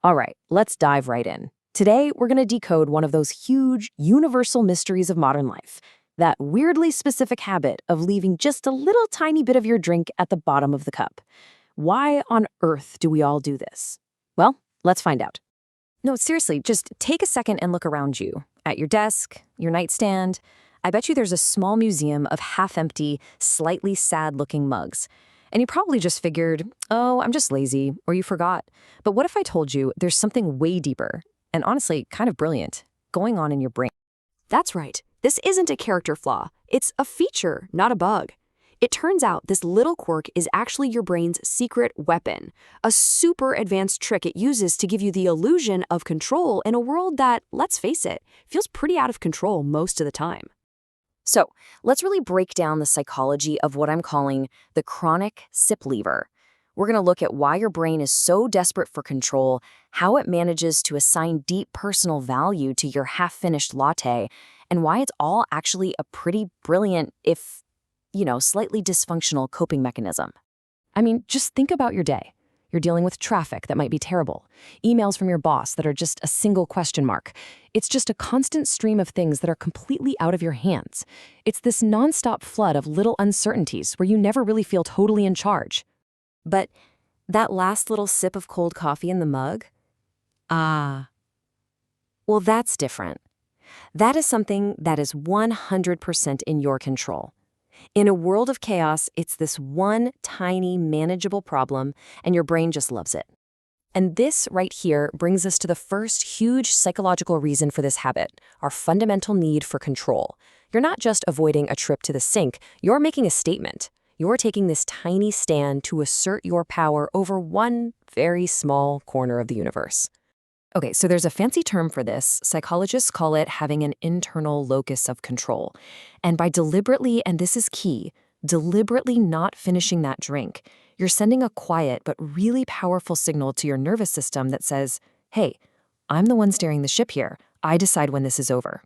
All right, let's dive right in. Today, we're going to decode one of those huge, universal mysteries of modern life, that weirdly specific habit of leaving just a little tiny bit of your drink at the bottom of the cup. Why on earth do we all do this? Well, let's find out. No, seriously, just take a second and look around you. At your desk, your nightstand. I bet you there's a small museum of half-empty, slightly sad-looking mugs. And you probably just figured, oh, I'm just lazy, or you forgot. But what if I told you there's something way deeper, and honestly, kind of brilliant, going on in your brain? That's right. This isn't a character flaw. It's a feature, not a bug. It turns out this little quirk is actually your brain's secret weapon, a super advanced trick it uses to give you the illusion of control in a world that, let's face it, feels pretty out of control most of the time. So let's really break down the psychology of what I'm calling the chronic sip lever. We're going to look at why your brain is so desperate for control, how it manages to assign deep personal value to your half-finished latte, and why it's all actually a pretty brilliant, if, slightly dysfunctional coping mechanism. I mean, just think about your day. You're dealing with traffic that might be terrible, emails from your boss that are just a single question mark. It's just a constant stream of things that are completely out of your hands. It's this nonstop flood of little uncertainties where you never really feel totally in charge. But that last little sip of cold coffee in the mug? Well, that's different. That is something that is 100% in your control. In a world of chaos, it's this one tiny, manageable problem, and your brain just loves it. And this right here brings us to the first huge psychological reason for this habit, our fundamental need for control. You're not just avoiding a trip to the sink, you're making a statement. You're taking this tiny stand to assert your power over one very small corner of the universe. Okay, so there's a fancy term for this. Psychologists call it having an internal locus of control. And by deliberately, and this is key, deliberately not finishing that drink, you're sending a quiet but really powerful signal to your nervous system that says, hey, I'm the one steering the ship here. I decide when this is over.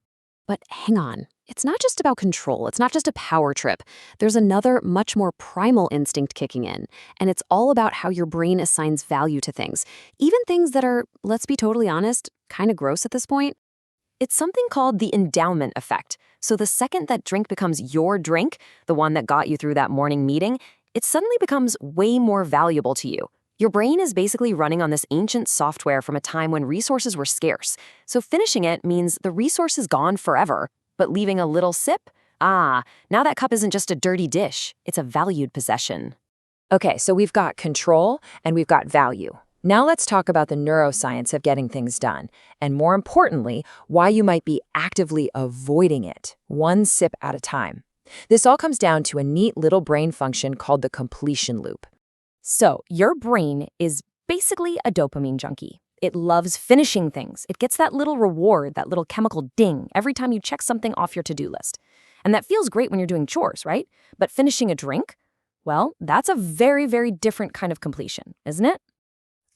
But hang on, it's not just about control. It's not just a power trip. There's another, much more primal instinct kicking in, and it's all about how your brain assigns value to things, even things that are, let's be totally honest, kind of gross at this point. It's something called the endowment effect. So the second that drink becomes your drink, the one that got you through that morning meeting, it suddenly becomes way more valuable to you. Your brain is basically running on this ancient software from a time when resources were scarce. So finishing it means the resource is gone forever, but leaving a little sip? Now that cup isn't just a dirty dish, it's a valued possession. Okay, so we've got control and we've got value. Now let's talk about the neuroscience of getting things done, and more importantly, why you might be actively avoiding it, one sip at a time. This all comes down to a neat little brain function called the completion loop. So, your brain is basically a dopamine junkie. It loves finishing things. It gets that little reward, that little chemical ding, every time you check something off your to-do list. And that feels great when you're doing chores, right? But finishing a drink? Well, that's a very, very different kind of completion, isn't it?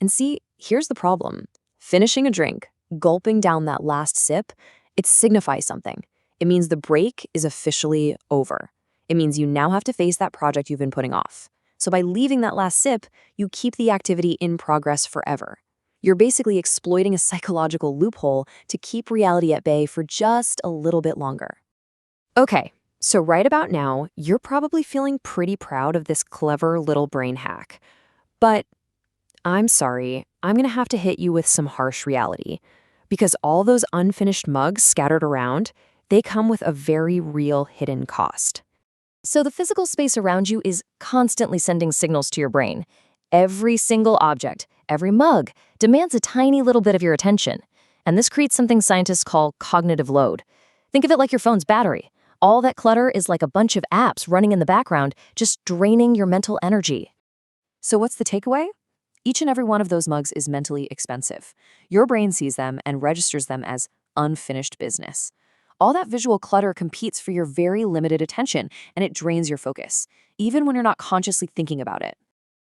And see, here's the problem. Finishing a drink, gulping down that last sip, it signifies something. It means the break is officially over. It means you now have to face that project you've been putting off. So by leaving that last sip, you keep the activity in progress forever. You're basically exploiting a psychological loophole to keep reality at bay for just a little bit longer. Okay, so right about now, you're probably feeling pretty proud of this clever little brain hack. But I'm sorry, I'm going to have to hit you with some harsh reality. Because all those unfinished mugs scattered around, they come with a very real hidden cost. So the physical space around you is constantly sending signals to your brain. Every single object, every mug, demands a tiny little bit of your attention. And this creates something scientists call cognitive load. Think of it like your phone's battery. All that clutter is like a bunch of apps running in the background, just draining your mental energy. So what's the takeaway? Each and every one of those mugs is mentally expensive. Your brain sees them and registers them as unfinished business. All that visual clutter competes for your very limited attention, and it drains your focus, even when you're not consciously thinking about it.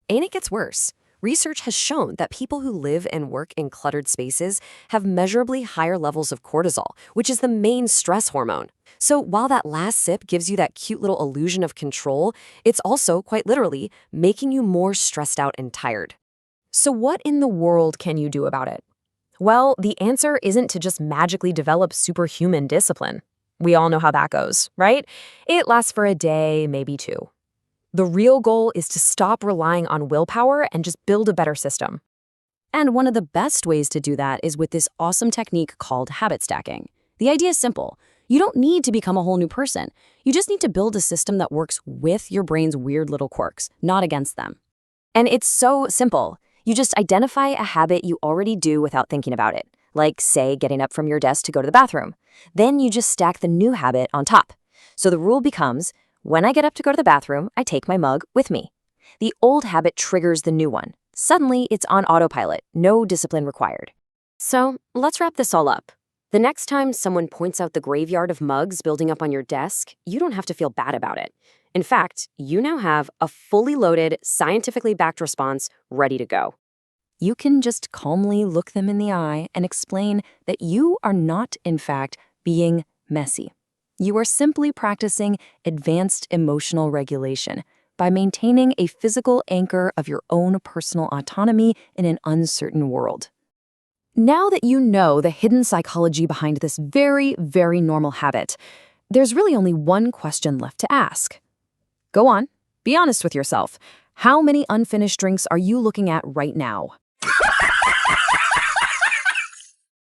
And it gets worse. Research has shown that people who live and work in cluttered spaces have measurably higher levels of cortisol, which is the main stress hormone. So while that last sip gives you that cute little illusion of control, it's also, quite literally, making you more stressed out and tired. So what in the world can you do about it? Well, the answer isn't to just magically develop superhuman discipline. We all know how that goes, right? It lasts for a day, maybe two. The real goal is to stop relying on willpower and just build a better system. And one of the best ways to do that is with this awesome technique called habit stacking. The idea is simple. You don't need to become a whole new person. You just need to build a system that works with your brain's weird little quirks, not against them. And it's so simple. You just identify a habit you already do without thinking about it, like, say, getting up from your desk to go to the bathroom. Then you just stack the new habit on top. So the rule becomes, when I get up to go to the bathroom, I take my mug with me. The old habit triggers the new one. Suddenly, it's on autopilot, no discipline required. So let's wrap this all up. The next time someone points out the graveyard of mugs building up on your desk, you don't have to feel bad about it. In fact, you now have a fully loaded, scientifically backed response ready to go. You can just calmly look them in the eye and explain that you are not, in fact, being messy. You are simply practicing advanced emotional regulation by maintaining a physical anchor of your own personal autonomy in an uncertain world. Now that you know the hidden psychology behind this very, very normal habit, there's really only one question left to ask. Go on, be honest with yourself. How many unfinished drinks are you looking at right now?